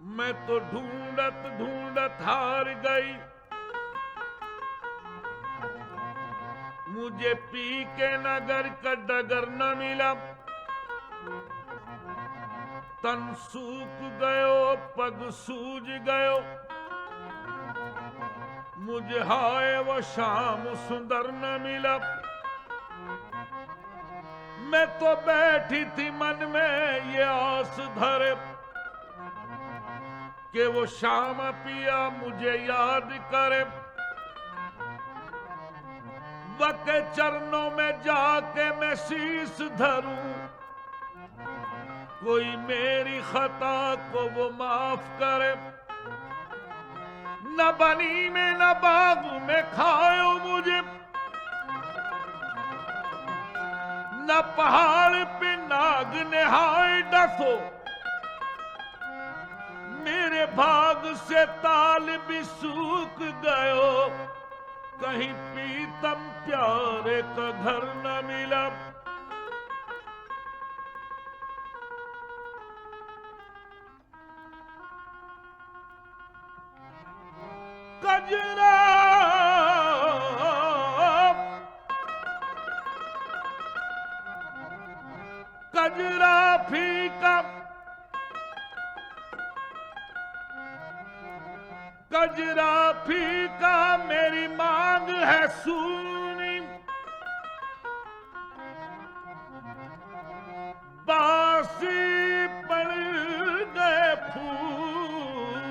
मैं तो ढूंढत ढूंढत हार गई, मुझे पी के नगर का डगर न मिला। तन सूख गयो पग सूज गयो, मुझे हाय वो शाम सुंदर न मिला। मैं तो बैठी थी मन में ये आस धरे कि वो शाम पिया मुझे याद करे। वके चरणों में जाके मैं शीश धरूं, कोई मेरी खता को वो माफ करे। न बनी में न बाग में खाओ मुझे, न पहाड़ पे नाग नहाए डसो। मेरे भाग से ताल भी सूख गयो, कहीं प्रीतम प्यारे का घर न मिला। कजरा कजरा फीका, कजरा फीका मेरी मांग है सूनी। बासी पड़ गए फूल,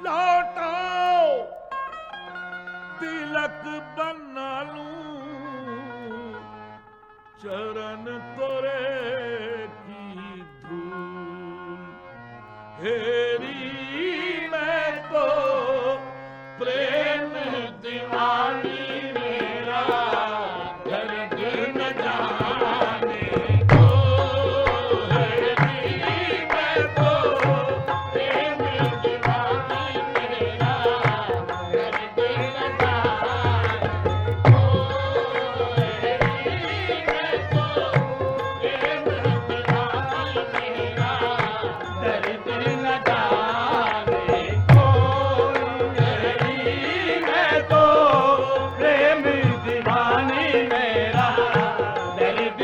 लौटाओ तिलक बना लूं, चरण तोरे हेरी मैं तो प्रेम दीवानी मेरा दर्द न जाने को। हेरी मैं तो प्रेम दीवानी मेरा दर्द न जाने को। हेरी मैं तो प्रेम दीवानी मेरा दर्द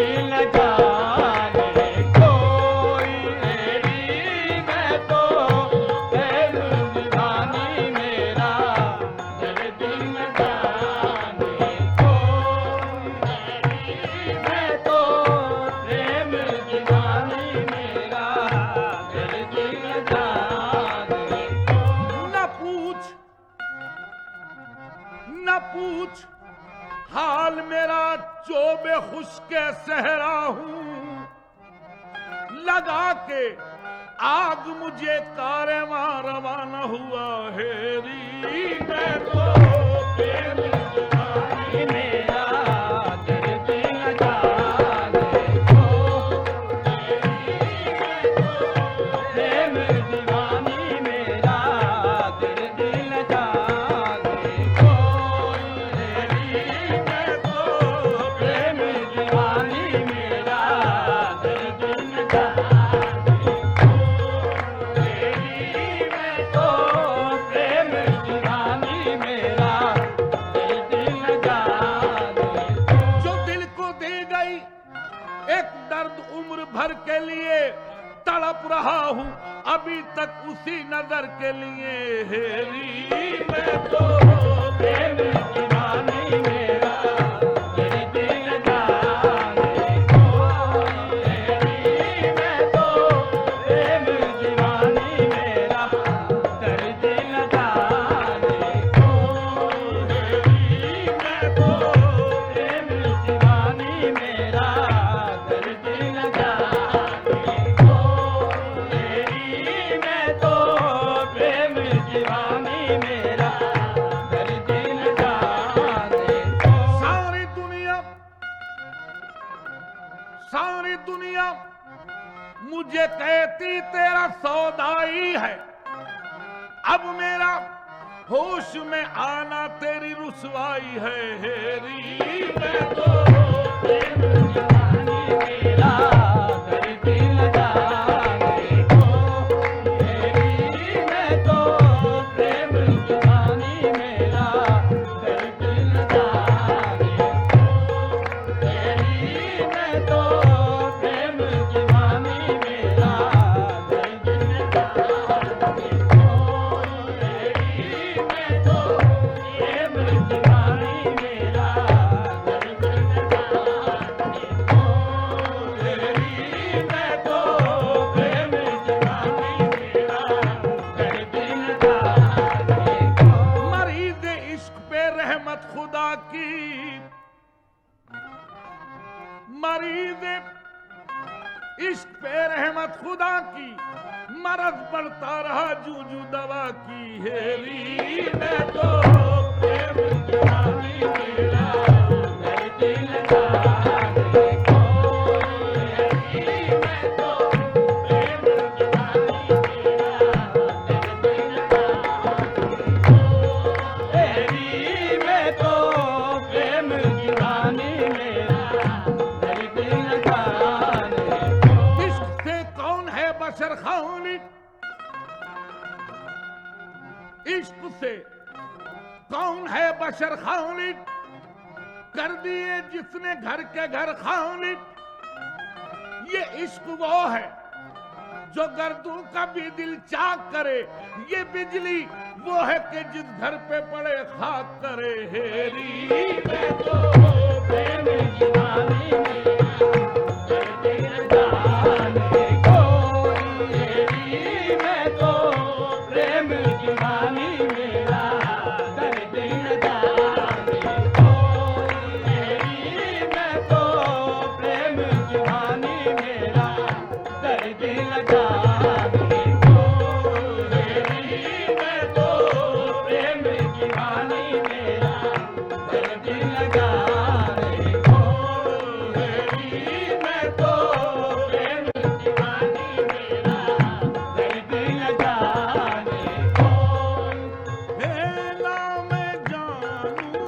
पूछ हाल मेरा जो बेखुश के सहरा हूं। लगा के आग मुझे कारवां रवाना हुआ। हेरी मैं तो प्रेम दीवानी मेरा दर्द न जाने को। हेरी मैं तो प्रेम दीवानी मेरा दर्द न जाने को। भर के लिए तड़प रहा हूँ अभी तक उसी नजर के लिए। हेरी मैं तो प्रेम दीवानी मेरा दर्द न जाने को। हेरी मैं तो प्रेम दीवानी मेरा दर्द न जाने को। हेरी मैं तो प्रेम दीवानी मेरा दर्द न जाने। सारी दुनिया मुझे कहती तेरा सौदाई है, अब मेरा होश में आना तेरी रुसवाई है। हेरी मैं तो प्रेम दीवानी मेरा मरीज इश्क पे रहमत खुदा की, मरज बढ़ता रहा जूजू दवा की। हेरी मैं तो प्रेम दीवानी मेरा दर्द लगाने को। हेरी मैं तो प्रेम दीवानी मेरा दर्द लगाने को। तेरी मैं तो प्रेम दीवानी मेरा दर्द लगाने को। इश्क से कौन है बशर खानी, इश्क से कौन है बशर खानी, कर दिए जिसने घर के घर खानी। ये इश्क वो है जो गर्दों का भी दिल चाक करे, ये बिजली वो है कि जिस घर पे पड़े खाक करे। हेरी मैं तो प्रेम दीवानी मेरा दर्द लगाने को। तेरी मैं तो प्रेम दीवानी मेरा दर्द लगाने को। तेरी मैं तो प्रेम दीवानी मेरा दर्द लगाने को। तेरी मैं तो प्रेम दीवानी मेरा दर्द लगाने को। तेरी मैं तो प्रेम दीवानी मेरा दर्द लगाने को। हेला मैं जानू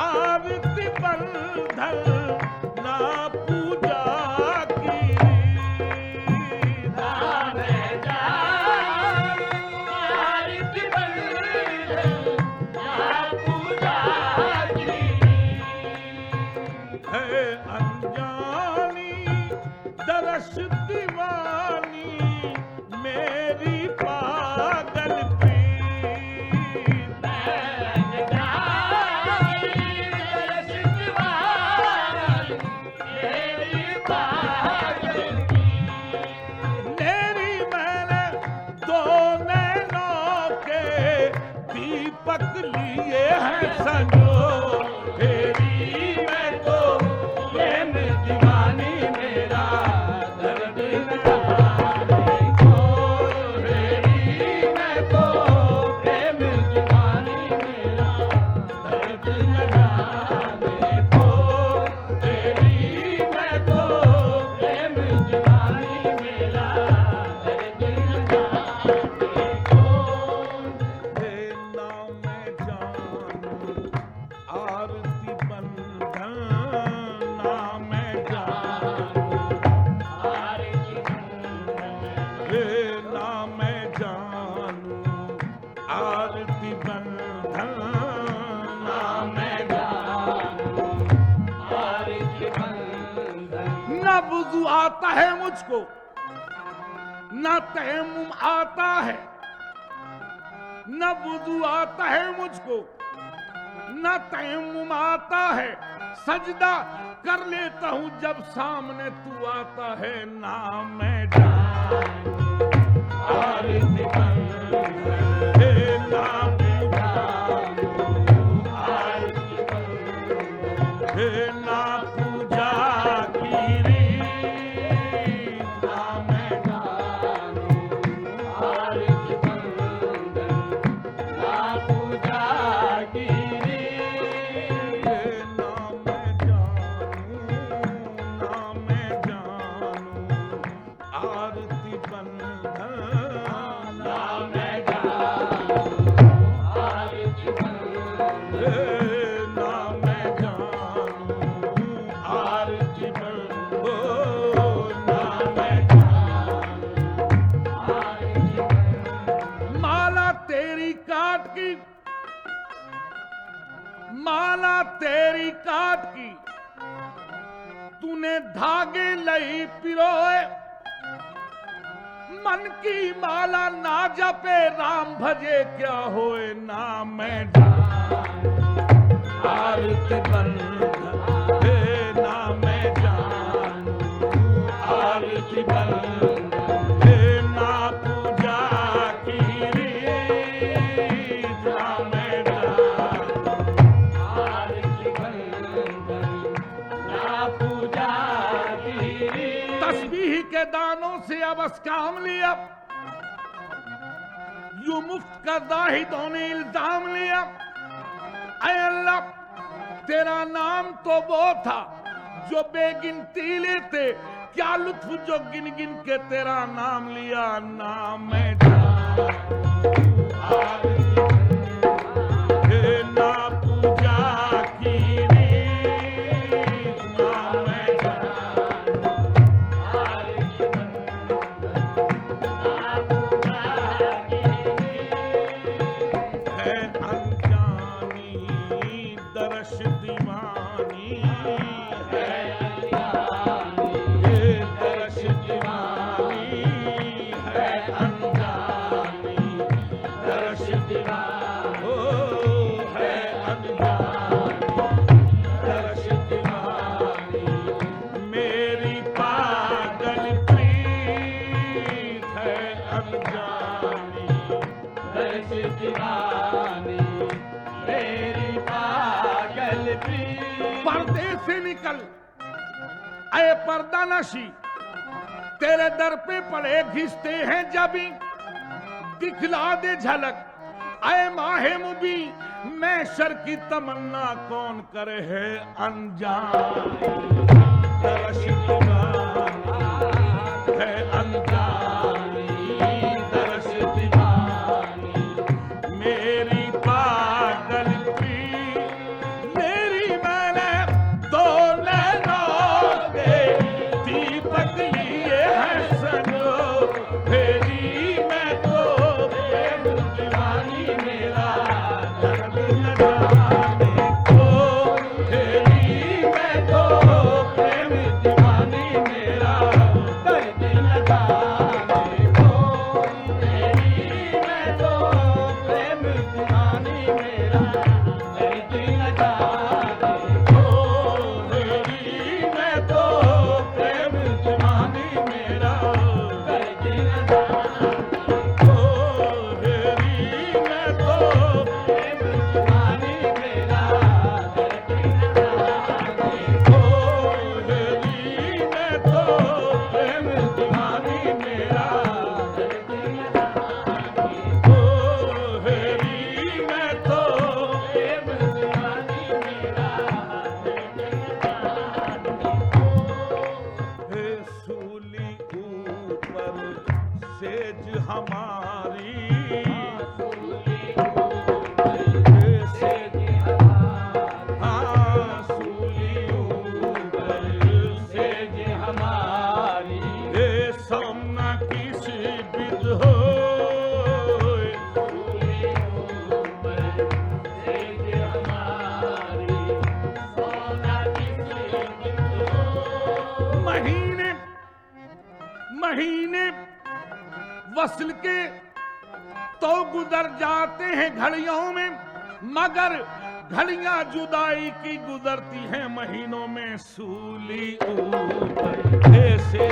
आरती बंधन ना पूजा की। नाम जान आरती बंधन ना पूजा की। है अनजानी दरस दीवानी मेरी पागल पीर। मैं जानी दरस दीवानी मेरी पागल की। मेरी मैंने दो नैनों के दीपक लिए हैं संजो। हेरी मैं तो प्रेम दीवानी मेरा दर्द लगाने को। तेरी मैं तो प्रेम दीवानी मेरा दर्द लगाने को। तेरी मैं तो प्रेम दीवानी मेरा दर्द लगाने को। हे नाम जानू आरती बंधन नाम जानू। हे नाम जानू आरती बंधन नाम न वुज़ू आता है मुझको, न तयम्मुम आता है, न वुज़ू आता है मुझको, न तयम्मुम आता है। सजदा कर लेता हूं जब सामने तू आता है। नाम जानू आरती बंधन हे नाम जानू आरती बंधन हे ना पूजा की रीत। नाम जानू आरती बंधन ना पूजा की रीत। हे नाम जानू नाम जानू आरती बंधन नाम जानू आरती बंधन हे नाम जानू आरती बंधन नाम जानू आरती बंधन। माला तेरी काट की, माला तेरी काट की, तूने धागे लई पिरोए। मन की माला ना जपे राम भजे क्या होए। नाम जानू आरती बंधन हे नाम जानू आरती बंधन हे ना पूजा की रीत। नाम जानू आरती बंधन ना पूजा तस्बीह के दानों से अब काम लिया, यूं मुफ्त का जाहिदों ने इल्जाम लिया। ऐ अल्लाह, तेरा नाम तो वो था जो बेगिनती लेते, क्या लुत्फ जो गिन गिन के तेरा नाम लिया। नाम मैं ना पूजा की रीत, नाम मैं है अनजानी दरश दीवानी, ये दरश दीवानी है अनजानी दरश दीवानी, ओ है अनजानी दरश दीवानी। मेरी पागल प्रीत है अनजानी दर्श दीवानी, मेरी पागल प्रीत। पर्दे से निकल ऐ पर्दा नशी, तेरे दर पे पड़े घिसते हैं जबी, दिखला दे झलक ऐ माहे मुबी। मैं शर की तमन्ना कौन करे है अनजानी दरश दीवानी है अनजानी दरश दीवानी। मेरी पागल प्रीत, मेरी मैंने दो नैनों के दीपक लिए हैं सनो, फेरी मैं तो प्रेम दीवानी मेरा दर्द न जाने को, फेरी मैं तो प्रेम दीवानी मेरा दर्द न जाने को, तेरी मैं तो प्रेम दीवानी मेरा दर्द न जाने को, फेरी मैं तो प्रेम दीवानी मेरा दर्द न जाने ओ फेरी मैं तो प्रेम दीवानी मेरा दर्द न जाने ओ फेरी मैं तो प्रेम दीवानी मेरा दर्द न जाने ओ फेरी मैं तो प्रेम दीवानी मेरा दर्द न जाने। हे सूली ऊपर सेज हमारी, हे सेज हाँ सूली ऊपर सेज हमारी हे सामना किसी विध हो, महीने महीने वस्ल के तो गुजर जाते हैं घड़ियों में, मगर घड़ियां जुदाई की गुजरती हैं महीनों में। सूली ऊपर ऐसे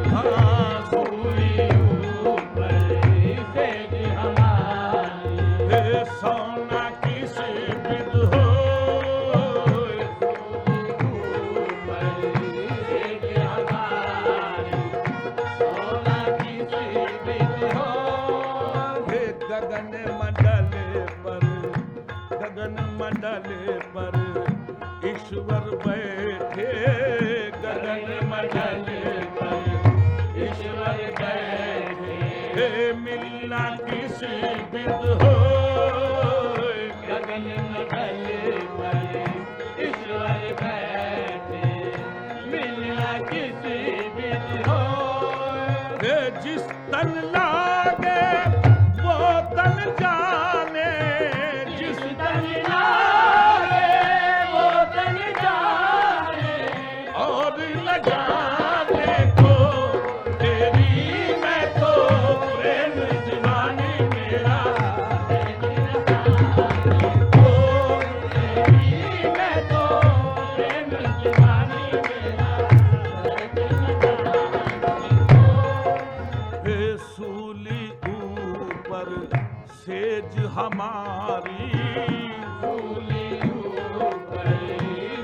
हाँ सूली ऊपर हे सोना किसी विध हो, हे गगन मंडल पर ईश्वर बैठे, गगन मंडल पर ईश्वर बैठे हे मिलना किसी विध हो, गगन मंडल पर ईश्वर बैठे मिलना किसी विधि हो। हे जिस तन लागे वो तन जाने, जिस तन लागे वो तन जाने और न जाने को तेरी मैं तो प्रेम दीवानी मेरा, मैं तो प्रेम दीवानी मेरा हे सूली ऊपर सेज हमारी, फूली ऊपर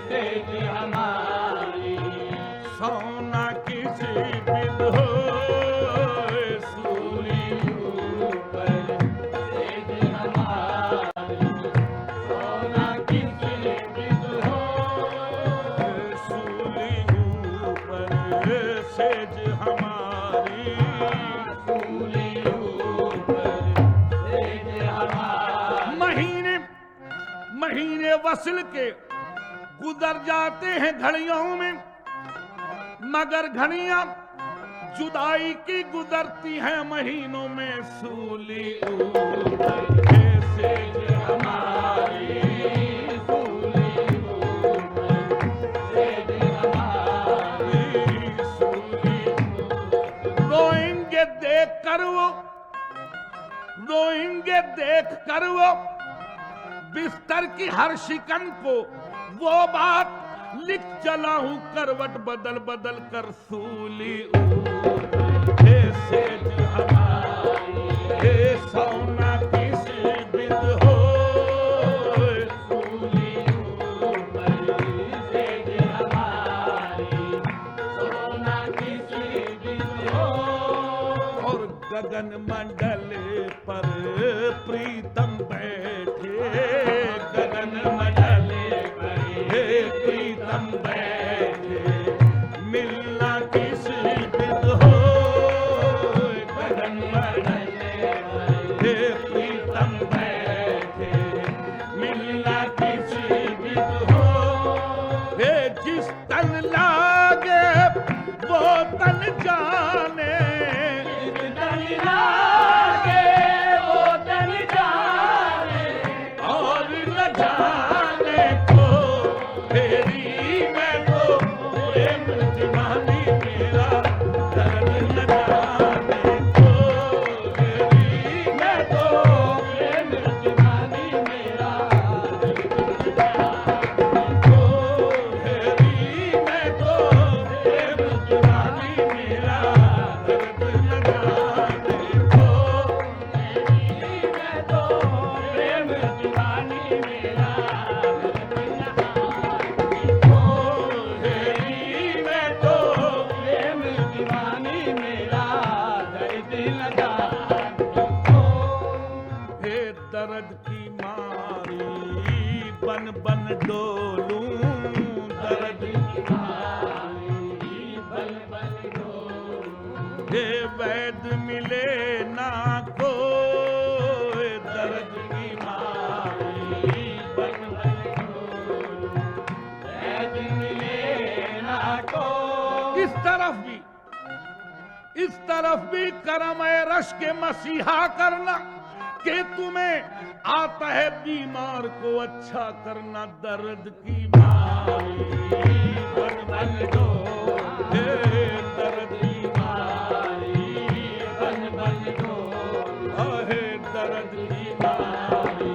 से हमारी सोना सेज हमारी। सूली ऊपर सेज हमारी। महीने महीने वसल के गुजर जाते हैं घड़ियों में, मगर घड़ियां जुदाई की गुजरती हैं महीनों में। सूली ऊपर सेज हमारी। सूली ऊपर सेज हमारी। सूली रोएंगे देख कर वो, रोएंगे देख कर वो बिस्तर की हर शिकन को, वो बात लिख चला हूं करवट बदल बदल कर। सूली ऊपर हे सेज हमारी, हे सोना किसी बिद हो। सूली ऊपर सेज हमारी, सोना किसी दिन हो। और गगन मंडल पर प्रीतम बैठे, गगन मंडल पर हे प्रीतम बैठे, मिलना किस बिद हो। गगन मंडल पर हे प्रीतम बैठे, मिलना किस बिद हो। हे जिस तन लागे वो तन जाने, तन लागे वो तन जाने। और न जाने को तेरी मैं तो प्रेम दीवानी मेरा दर्द न जाने को। तेरी मैं तो प्रेम दीवानी मेरा को, तेरी मैं तो प्रेम दीवानी मेरा दर्द न जाने को। मैं तो प्रेम दीवानी मेरा तेरी मैं तो प्रेम दीवानी मेरा दर्द न जाने। हे दर्द की मारी बन बन डोलूं, दर्द की बल बल दो हे वैद मिले ना को। दर्द की मारी बन ऐद मिले ना को। इस तरफ भी करम ए रश के मसीहा करना, कि तुम्हें आता है बीमार को अच्छा करना। दर्द की मारी बन बन दो, हे दर्द की मारी बन बन दो, हे दर्द की मारी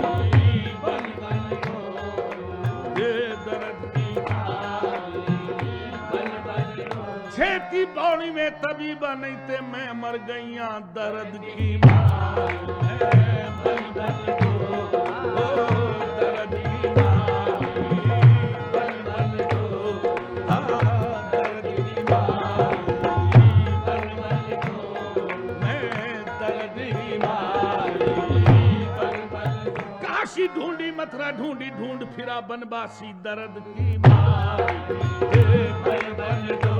बन बन दो, हे दर्द की बल बल दो। छेती बौड़ी में तभी बनते मैं मर गईया। दर्द की मारी बन बन दो, ओ दर्द की मारी बन बन दो, दर्द की मारी बन बन दो, मैं दर्द की मारी बन बन दो। काशी ढूंढी मथुरा ढूंढी ढूंढ फिरा बनवासी। दर्द की मारी बन बन दो,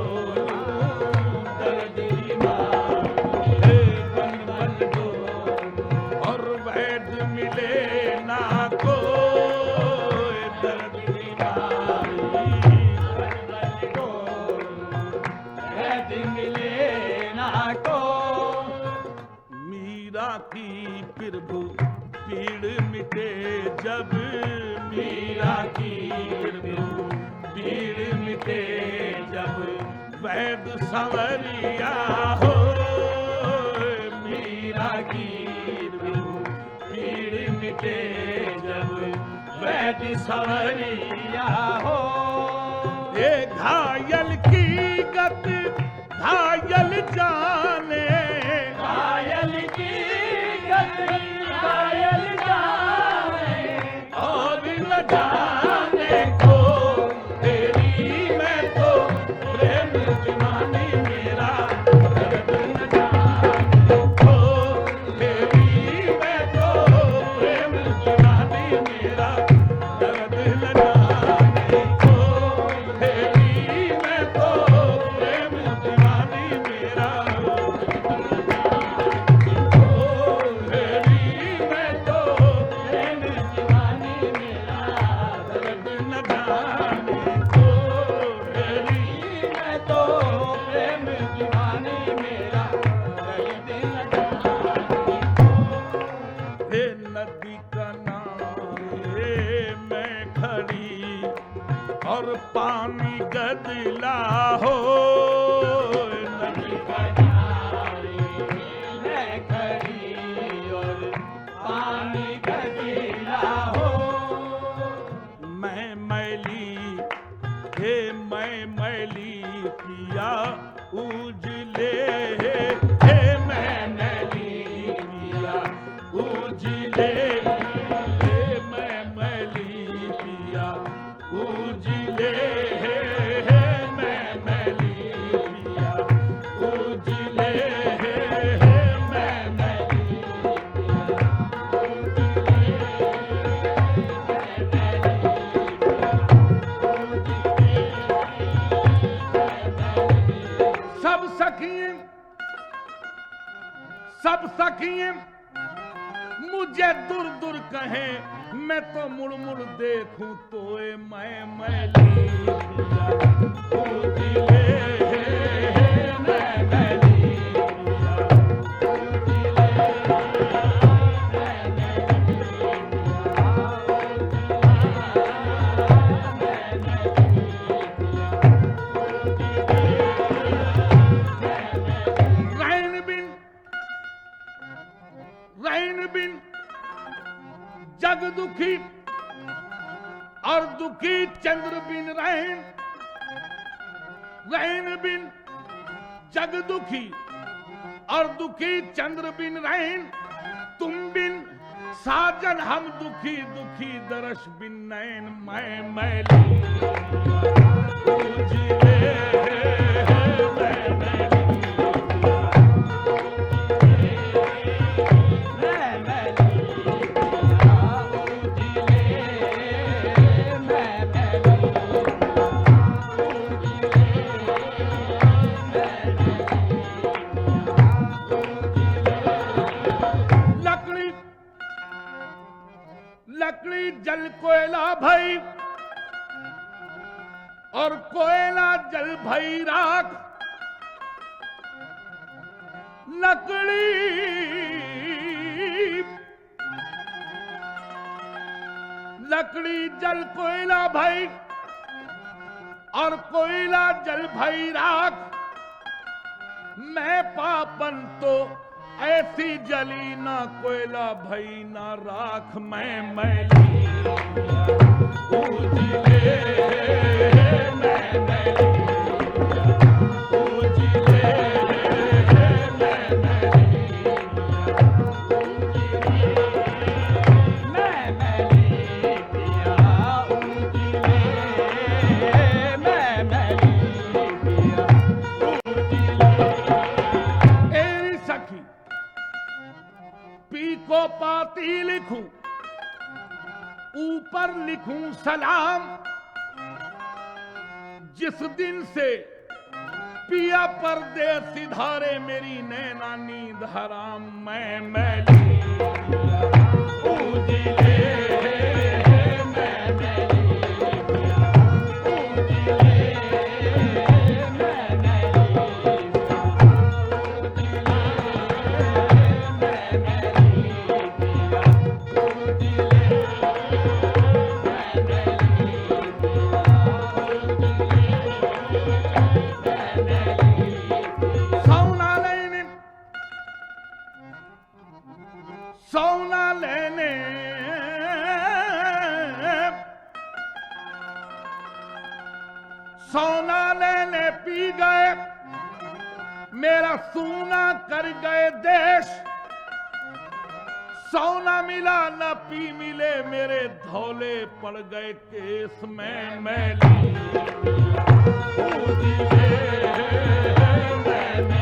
दर्द की मारी बन बन दो, और वैद मिले ना को। दर्द की मारी बन बन दो, ऐद मिले ना को। मीरा की प्रभु पीड़ मिटे जब, मीरा की प्रभु पीड़ मिटे जब, वैद संवरिया हो। मीरा की प्रभु पीड़ मिटे जब, वैद संवरिया हो। ये घायल की गत घायल जाने, घायल की गति घायल जाने। और न जाने को तेरी मैं तो प्रेम दीवानी मेरा दर्द न जाने को। तेरी मैं तो प्रेम दीवानी मेरा दर्द न जाने को। तेरी मैं तो प्रेम दीवानी और पानी गदला हो। नदी किनारे मैं खड़ी और पानी गदला हो। मैं मैली हे मैं मैली पिया उजले, हे मैं मैली पिया उजले, हे मैं मैली पिया उजले, हे मैं मैली पिया उजले, हे मैं मैली सब सखियां, सब सखियां मुझे दूर दूर कहें, मैं तो मुड़ मुड़ देखूं तोए मैं मैली पिया उजले, मैं मैली रैन बिन जग दुखी और दुखी चंद्र बिन रैन, रैन बिन जग दुखी और दुखी चंद्र बिन रैन, तुम बिन साजन हम दुखी दुखी दरस बिन नैन, मैं मैली उजले, मैं मैली लकड़ी जल कोयला भई और कोयला जल भई राख, लकड़ी लकड़ी जल कोयला भई और कोयला जल भई राख, मैं पापन तो ऐसी जली ना कोयला भई ना राख, मैं मैली उजले, मैं मैली उजले, मैं मैली मैं मैली पिया उजले, मैं मैली पिया उजले। एरी सखी पी को पाती लिखूं, ऊपर लिखूं सलाम, जिस दिन से पिया परदेसी धारे मेरी नैना नींद हराम, मैं मैली उजले, मैं मैली सोना लेने सोना लेने पी गए, मेरा सोना कर गए देश, सोना मिला न पी मिले मेरे धौले पड़ गए केस, में मैली उजले, मैं मैली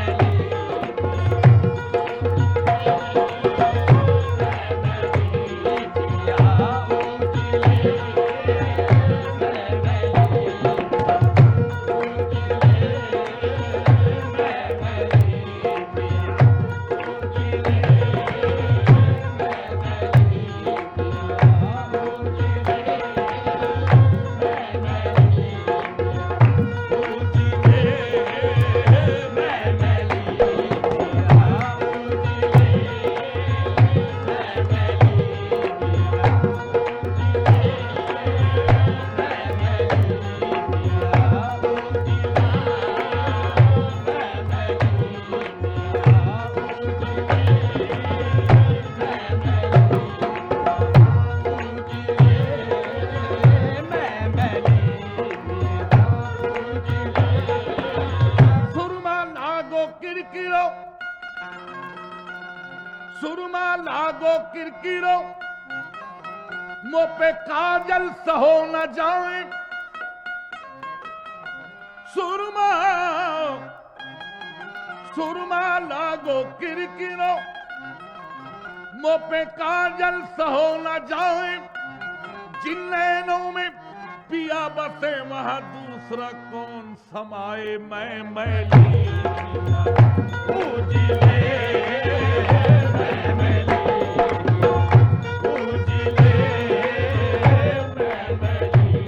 सुरमा लागो किरकिरो, मुंह पे काजल सहो न जाए। सुरमा सुरमा लागो किरकिरो, मुंह पे काजल सहो न जाए। जिन नैनों में पिया बसे वहां दूसरा कौन समाए। मैं मैली उजले मैं मैली, उजले मैं मैली,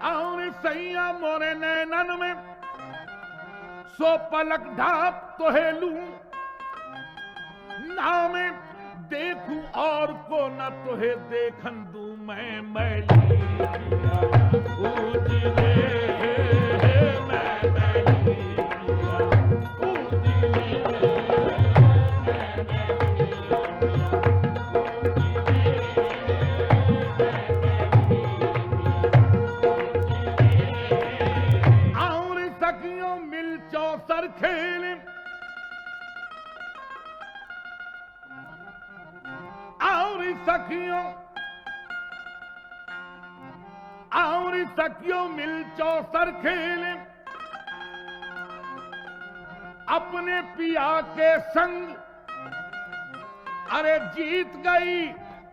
और सैया मोरे नैनन में सो पलक ढाप तो हेलू ना मैं देखूं और को न तोहे देखन दू। मैं मैली उजले मैं मैली, और सखियों मिल चौसर खेले, और सखियों मिल चौसर खेले। अपने पिया के संग अरे जीत गई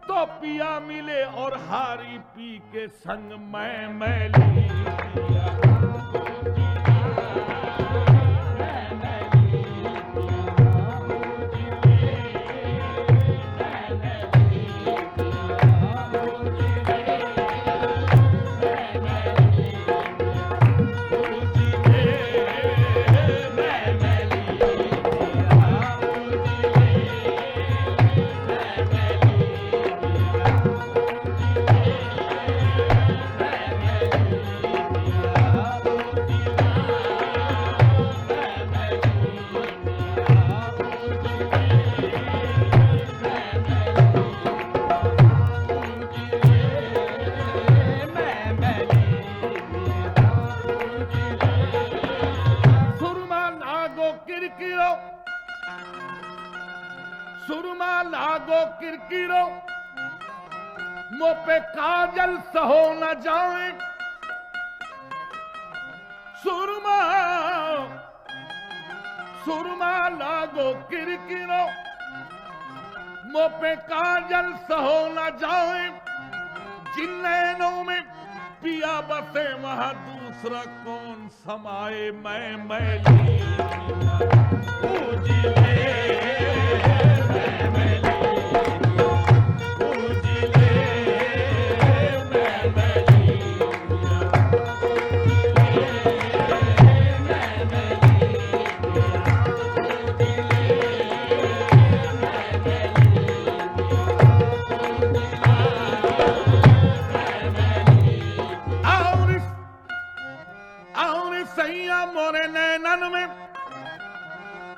तो पिया मिले और हारी पी के संग। मैं मैली सुरमा लागो किरकिरो, मुंह पे काजल सहो न जाए। सुरमा सुरमा लागो किरकिरो, मुंह पे काजल सहो न जाए। जिन नैनों में पिया बसे वहां दूसरा कौन समाए। मैं मैली उजले मैं मैली, उजले मैं मैली, और सैया मोरे नैनन में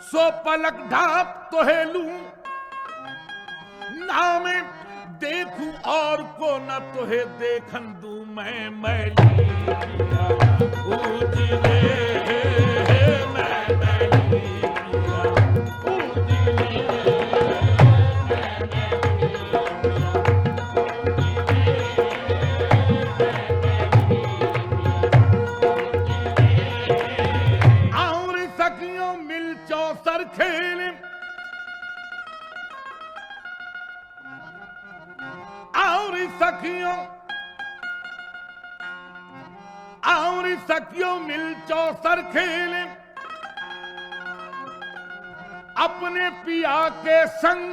सो पलक ढाप तो हेलू ना मैं देखूं और को न तोहे देखन दू। मैं मैली उजले मैं मैली, और सखियों मिल चौसर खेले। और सखियों मिल चौसर खेले। अपने पिया के संग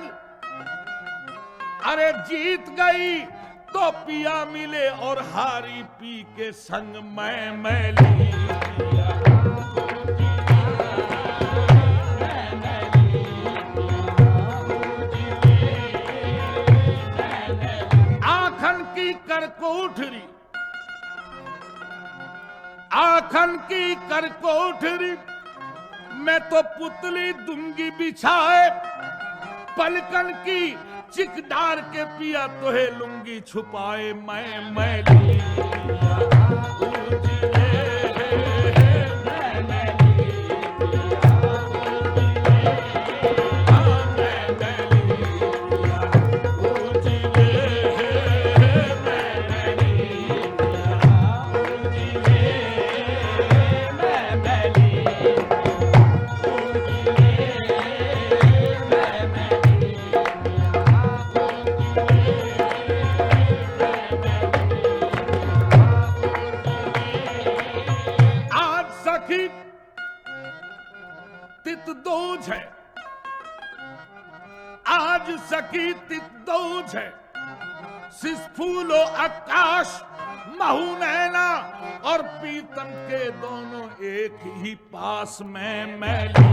अरे जीत गई तो पिया मिले और हारी पी के संग। मैं मैली आखन की करकोठरी, आखन की करकोठरी मैं तो पुतली दूंगी बिछाए, पलकन की चिक डार के पिया तोहे लूंगी छुपाए। मैं मैली तितदोज है, आज सखी तितदोज है। सिसफूलो आकाश महू नैना और पीतम के दोनों एक ही पास में मैली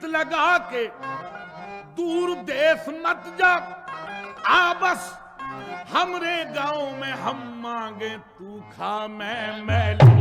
लगा के दूर देश मत जा, आ बस हमरे गांव में हम मांगे तू खा। मैं मैली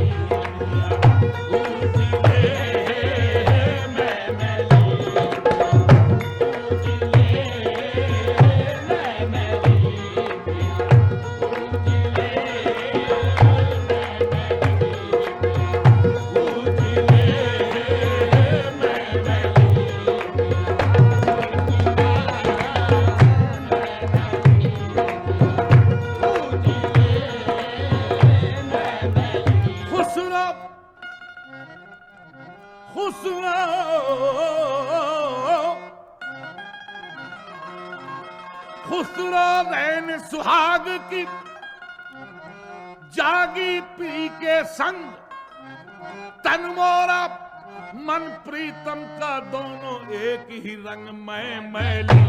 खुसरो रैन सुहाग की जागी पी के संग, तन मोरा मन प्रीतम का दोनों एक ही रंग। मैं मैली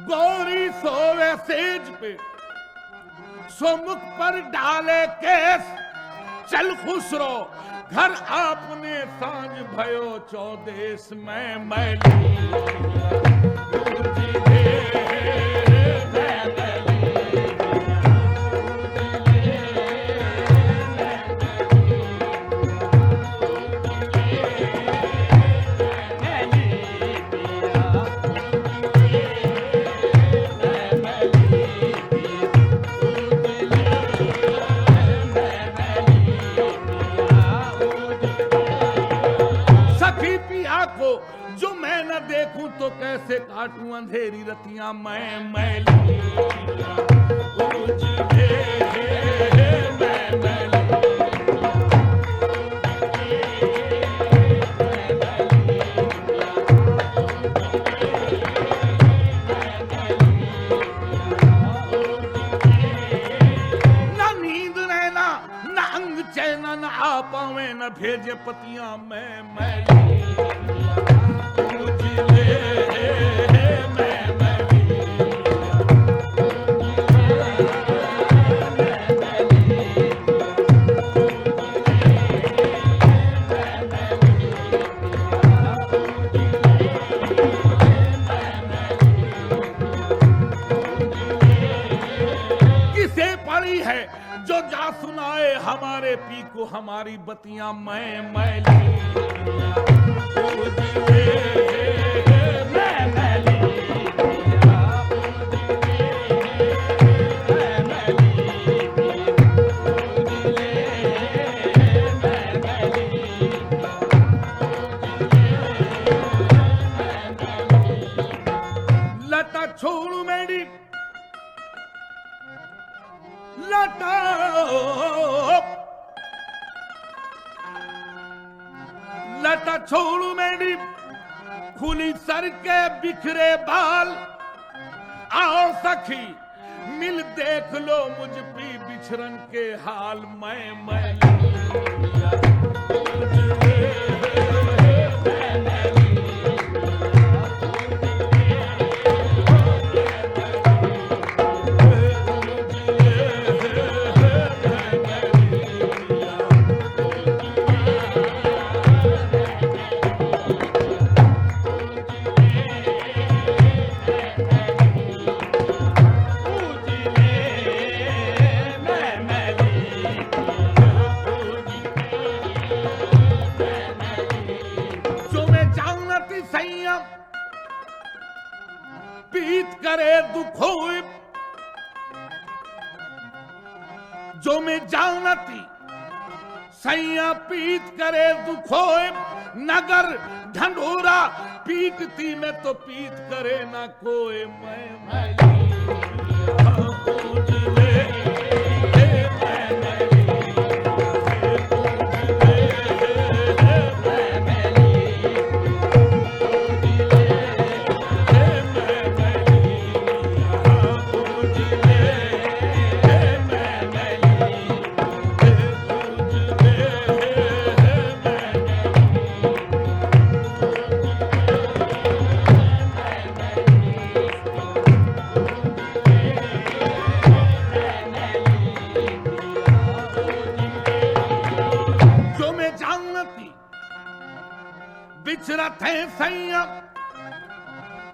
गौरी सोवे सेज पे, सुमुख पर डाले केस। चल खुसरो घर आपने सांझ भयो चौदेश में मैली को जो मैं न देखूं तो कैसे काटूं अंधेरी रतियां। मैं मैली न नींद रहना न अंग चैन न आ पावे न भेजे पतियां। मैं मैली किसे पड़ी है जो जा सुनाए हमारे पी को हमारी बतियां। मैं मैली छोड़ू मेरी लटा, लटा छोड़ू मेरी खुली सर के बिखरे बाल। आओ सखी मिल देख लो मुझ पी बिछरन के हाल। मैं पीत करे दुखो जो मैं जानती सैया पीत करे दुखो नगर ढंढोरा पीटती में तो पीत करे ना कोई। मैं बिचरत है सैया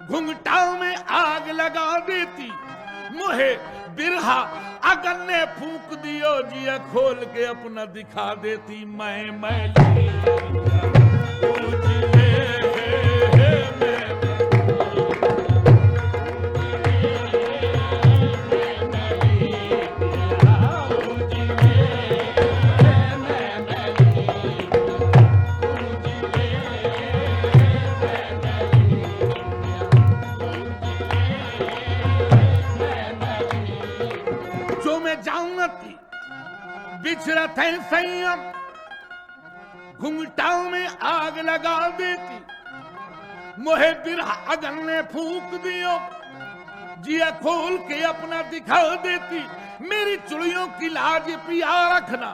घुंघटाओं में आग लगा देती मुहे बिरहा अगन ने फूंक दियो जिया खोल के अपना दिखा देती। मैं बिचरत है संयम घुंघटाओं में आग लगा देती मोहे बिरहा अगन ने फूंक दियो जिया खोल के अपना दिखा देती। मेरी चुड़ियों की लाज पिया रखना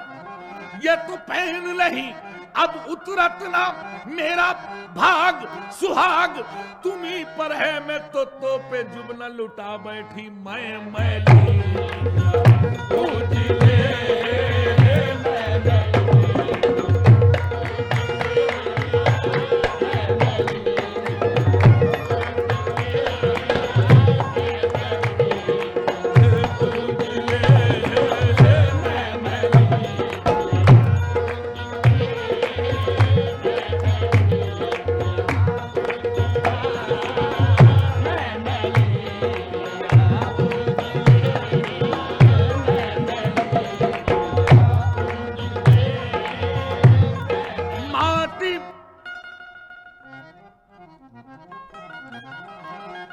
ये तो पहन लही अब उतरत ना मेरा भाग सुहाग तुम्ही पर है मैं तो पे जुबन लुटा बैठी। मैं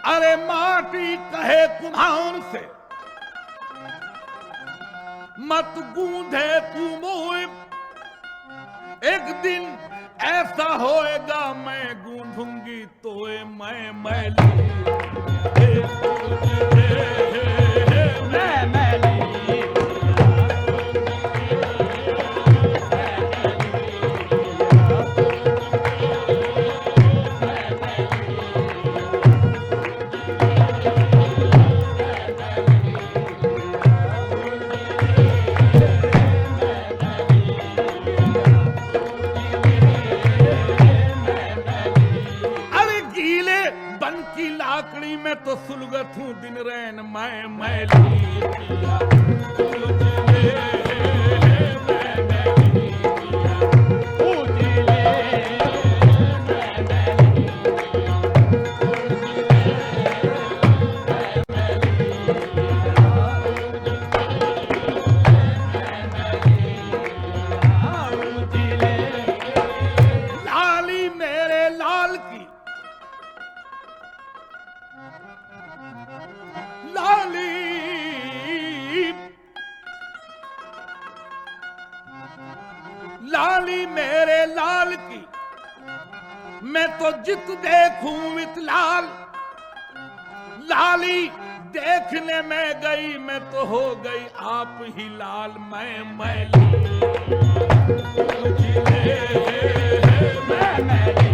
अरे माटी कहे कुम्हार से मत गूंधे तू मोए एक दिन ऐसा होएगा मैं गूंधूंगी तोए। मैं लाकड़ी में तो सुलगत हूँ दिन रैन। मैं लाली मेरे लाल की तो जित देखूं वित लाल, लाली देखने में गई मैं तो हो गई आप ही लाल। मैं मैली उजले मैं मैली,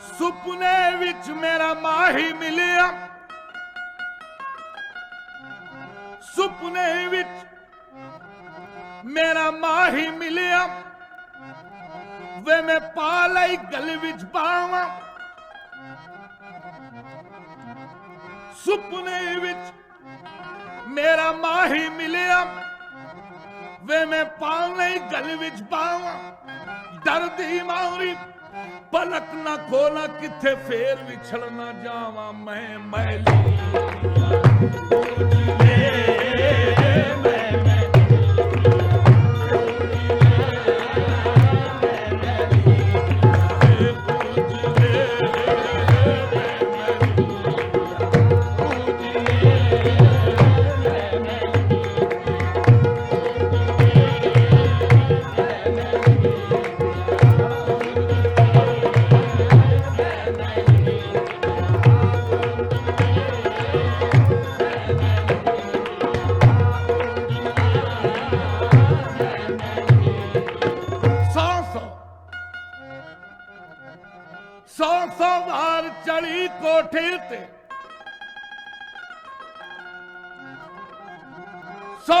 सुपने विच मेरा माही मिलिया, सुपने विच मेरा माही मिलिया, वे मैं पालाई गल विच पावा। सुपने विच मेरा माही मिलिया, वे मैं पालाई गल विच पावा। डरदी मारी पलक ना खोला, किथे फेर विछड़ ना जावा। मैं मैली बार चढ़ी कोठे ते, सौ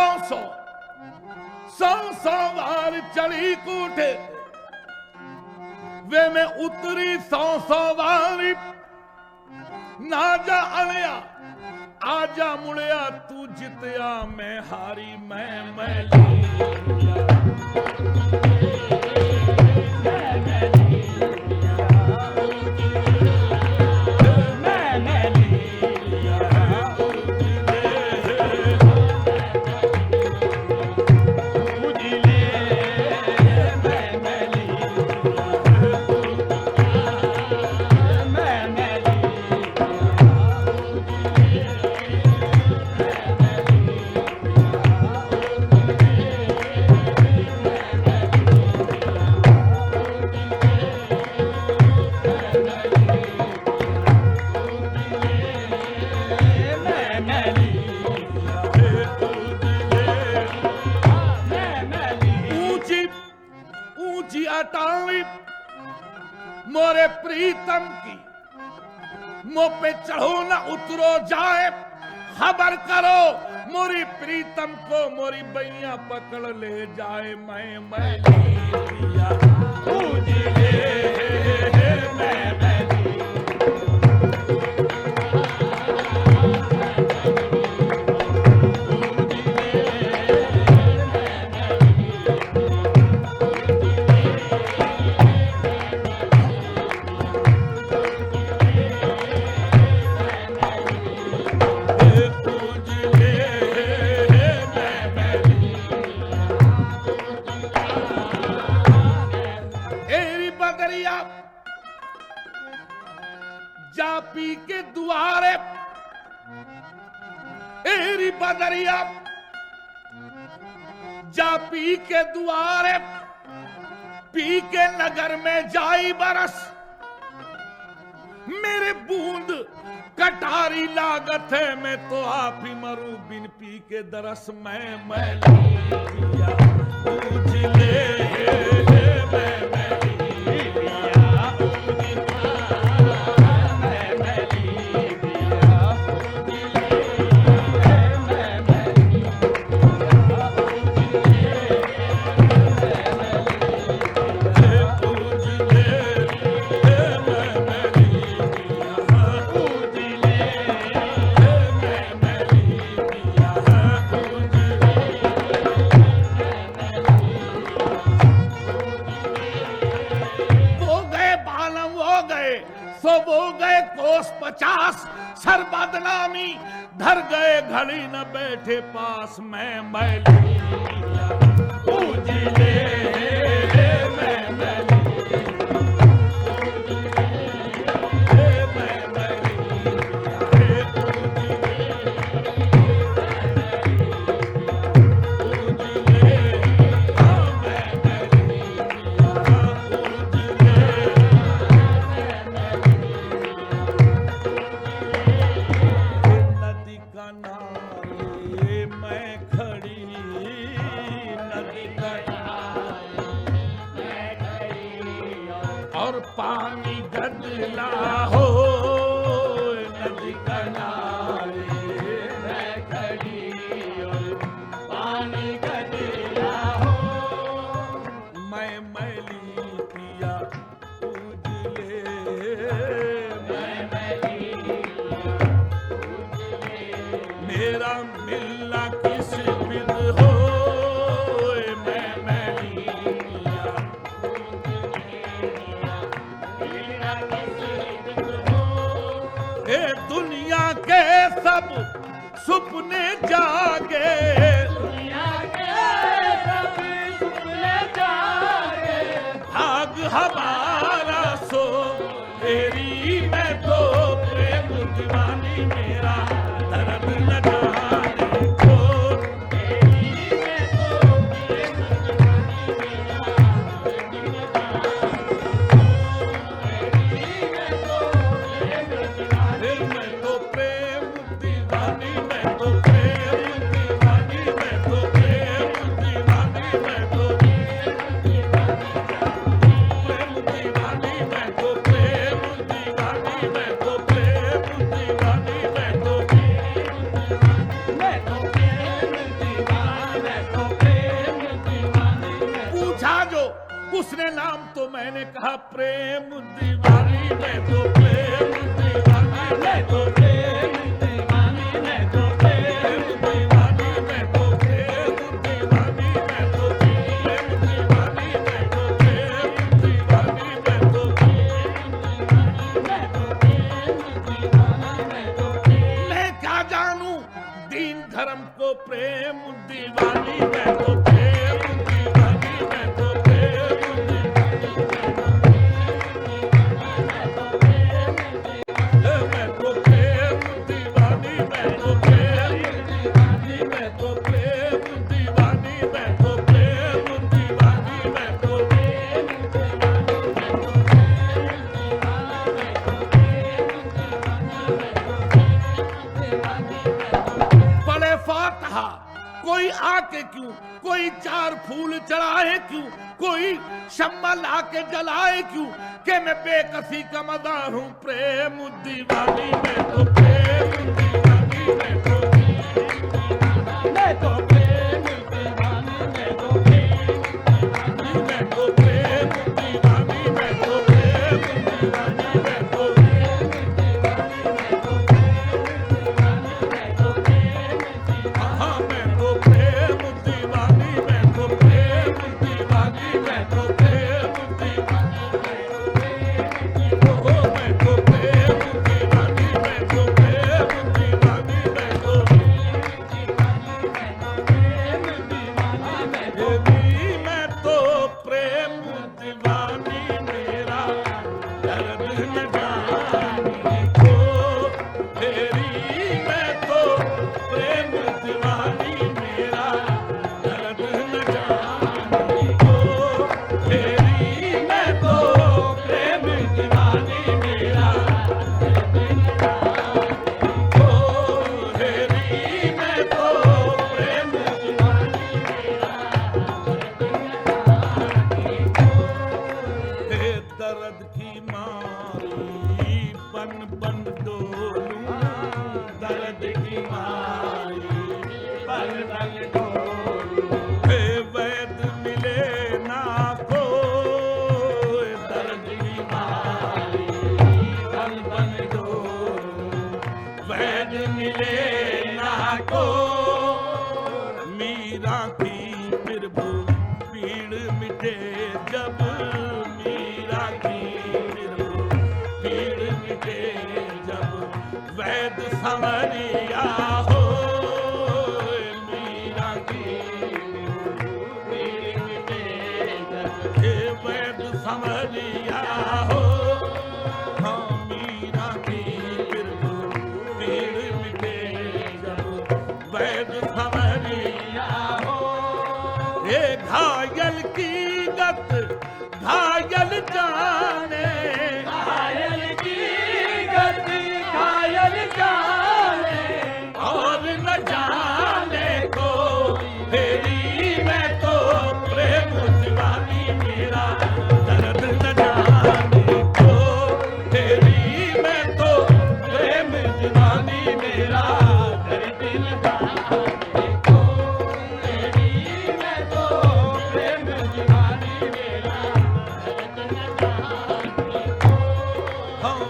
बार चढ़ी कोठे, वे मैं उतरी 100 बारी। ना जा अड़िया आजा मुड़िया, तू जितया मैं हारी। मैं मैली मोरे प्रीतम की मुंह पे चढ़ो न उतरो जाए। खबर करो मोरी प्रीतम को, मोरी बैया पकड़ ले जाए। मैं मैली जा पी के दुआरे, एरी बदरिया जा पी के दुआरे, पी के नगर में जाई बरस। मेरे बूंद कटारी लागत है, मैं तो आप ही मरूं बिन पी के दरस। मैं मैली पिया उजले पानी धर गए घड़ी न बैठे पास मैं मैली उजले मैं मैली और पानी गदला हो नदी किनारे मैं खड़ी और पानी गदला हो मैं मैली पिया उजले मैं मैली मेरा मिलना किस बिद हो मैं मैली पिया ए दुनिया के सब सुपने जागे दुनिया के सब सुपने जागे भाग हमारा सो तेरी मैं तो प्रेम दीवानी मेरा दर्द न जाने को तेरी मैं तो प्रेम दीवानी मेरा दर्द न जाने मैं तो प्रेम दीवानी मैं तो प्रेम दीवानी मैं तो प्रेम दीवानी मैं तो प्रेम दीवानी मैं तो प्रेम दीवानी मैं तो प्रेम दीवानी मैं तो मैं तो प्रेम दीवाना मैं तो प्रेम दीवानी मैं पूछा जो उसने नाम तो मैंने कहा प्रेम दीवानी मैं तो प्रेम दीवानी मैं तो प्रेम दीवानी मैं तो प्रेम दीवानी मैं तो प्रेम दीवानी मैं तो प्रेम दीवानी मैं तो प्रेम दीवानी मैं तो मैं तो प्रेम दीवाना मैं तो मैं क्या जानूं दीन धर्म को प्रेम दीवानी मैं तो प्रेम दीवानी मैं तो प्रेम मैं तो प्रेम दीवानी मैं तो प्रेम दीवानी मैं तो प्रेम दीवानी मैं तो प्रेम दीवानी मैं तो पड़े फातहा कोई आके क्यों कोई चार फूल चढ़ाए क्यों कोई शम्मा लाके जलाए क्यों कि मैं बेकसी का मदार हूँ प्रेम दीवानी मैं तो प्रेम दीवानी मैं तो मैं तो प्रेम दीवानी मैं तो मैं तो प्रेम दीवानी मैं तो प्रेम दीवानी मैं तो हाँ मैं तो प्रेम दीवानी मैं तो प्रेम दीवानी मैं तो प्रेम दीवानी ओ मैं तो प्रेम दीवानी मैं तो प्रेम दीवानी मैं तो देवी मैं तो प्रेम दीवानी मेरा दर्द न जाने को तेरी मैं तो प्रेम दीवानी मेरा दर्द न जाने को तेरी मैं तो प्रेम दीवानी मेरा दर्द न जाने को तेरी मैं तो प्रेम दीवानी हे दर्द की मारी बन बन डोलूं दर्द की मारी पल पल डोलूं हे वैद मिले ना को दर्द की मारी पल पल डोलूं वैद मिले ना को मीरा की प्रभु पीड़ मिटे जब मीरा की प्रभु पीड़ मिटे जब वैद संवरी संवरिया हो, हाँ मीरा की फिर पीड़ मिटे जब वैद संवरिया हो। ये घायल की गत घायल जाने, घायल की गति घायल जाने, और न जाने को तेरी मैं तो प्रेम दीवानी मेरा दर्द न जाने को तेरी मैं तो प्रेम दीवानी मेरा दर्द न जाने को, तेरी मैं तो प्रेम दीवानी मेरा दर्द न जाने को। हाँ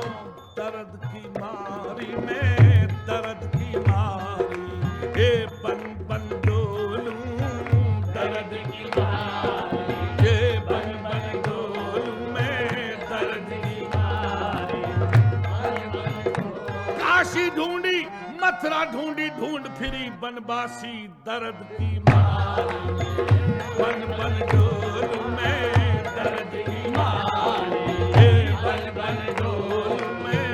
दर्द की मारी में दर्द की मारी ये बन बन डोलूं दर्द की मारी, ये बन बन डोलूं मैं दर्द की मारी, काशी ढूंढी मथुरा ढूंढी ढूंढ फिरी बनवासी दर्द की मारी बन बन डोलूं मैं दर्द की मारी हे बन बन डोलूं मैं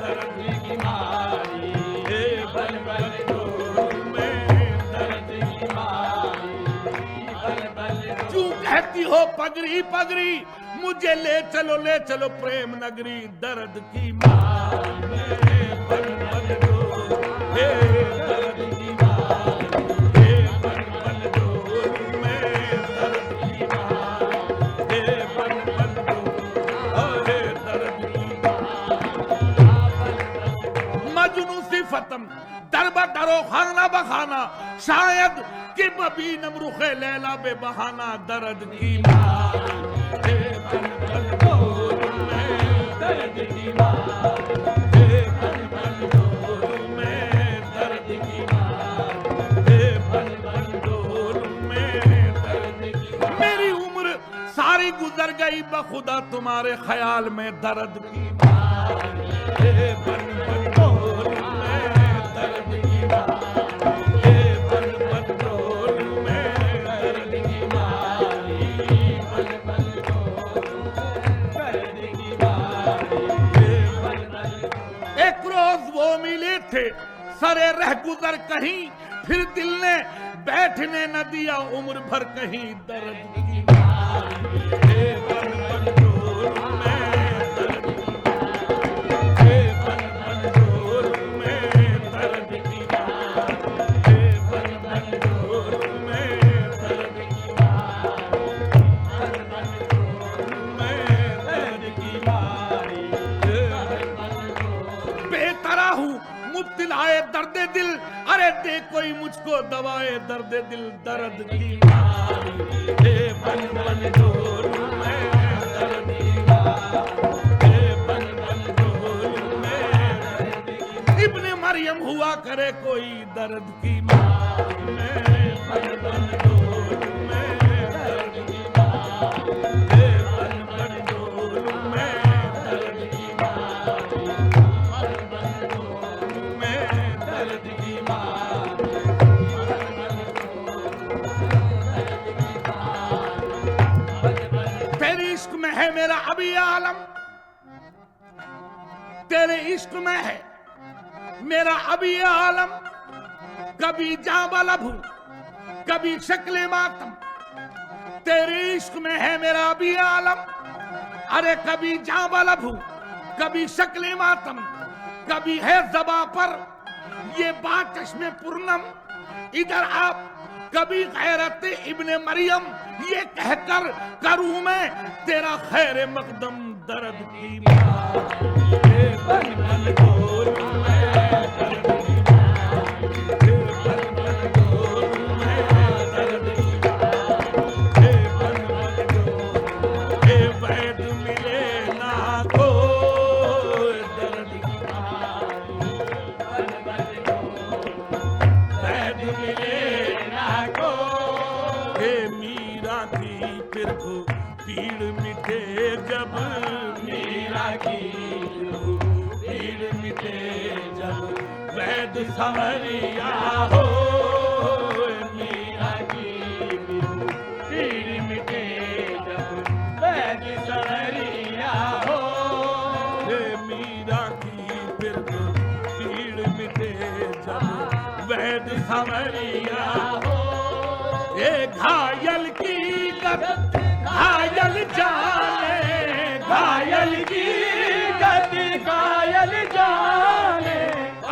दर्द की मारी हे बन बन डोलूं मैं दर्द की मारी क्यों कहती हो पगड़ी पगड़ी मुझे ले चलो प्रेम नगरी दर्द की मारी हे बन बन डोलूं हे दर्द की मारी हे बन बन डोलूं मैं दर्द की मारी हे बन बन डोलूं हे दर्द की मजनू सिफतम दरबा दरो खाना बखाना शायद कि बबी नमरुखे लैला बे बहाना दर्द की मारी हे बन बन डोलूं मैं दर्द की मारी हे बन बन डोलूं मैं दर्द की मारी हे बन बन डोलूं मैं दर्द की मारी मेरी उम्र सारी गुजर गई बखुदा तुम्हारे ख्याल में दर्द की मारी हे बन बन डोलूं मैं दर्द की मारी हे बन बन डोलूं मैं दर्द की मारी बन बन डोलूं दर्द की मारी हे बन बन। एक रोज वो मिले थे सरे रह गुजर कहीं फिर दिल ने बैठने न दिया उम्र भर कहीं दर्द की मारी हे बन बन डोलूं मैं दर्द की मारी हे बन बन डोलूं मैं दर्द की मारी हे बन बन डोलूं मैं दर्द की मारी बन बन डोलूं मैं दर्द की मारी हे बन बन डोलूं बेतरा हूँ मुब्तलाए दर्द दिल अरे दे कोई मुझको दवाए दर्द दिल दर्द की मारी हे बन बन डोलूं मैं दर्द की मारी हे बन बन डोलूं मैं दर्द की मारी। इब्ने मरियम हुआ करे कोई दर्द की मारी मैं बन बन डोलूं मैं दर्द की मारी हे बन बन डोलूं मैं दर्द की मारी बन बन डोलूं मैं दर्द की मारी तेरे इश्क में है मेरा अभी आलम तेरे इश्क में है मेरा अभी आलम कभी जाबा लभू कभी शक्ल मातम तेरे इश्क में है मेरा अभी आलम अरे कभी जाबा लभू कभी शक्ल मातम कभी है ज़बा पर ये बात चश्मे पूर्णम इधर आप कभी गैरत इब्ने मरियम ये कहकर करूं मैं तेरा खैर मकदम दर्द की मारी हे बन बन डोलूं मैं दर्द की मारी हे बन बन डोलूं मैं दर्द की मारी हे बन बन डोलूं हे वैद मिले ना को दर्द की मारी बन बन डोलूं वैद मिले ना को हे मीरा की फिर को पीड़ मिटे जब मीरा की पीड़ मिटे जब वैद संवरिया हो मीरा की पीड़ मिटे जब वैद संवरिया ये घायल की गति घायल जाने, घायल की गति घायल जाने,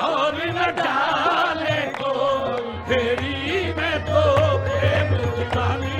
और न डाले को फेरी में तो प्रेम दीवानी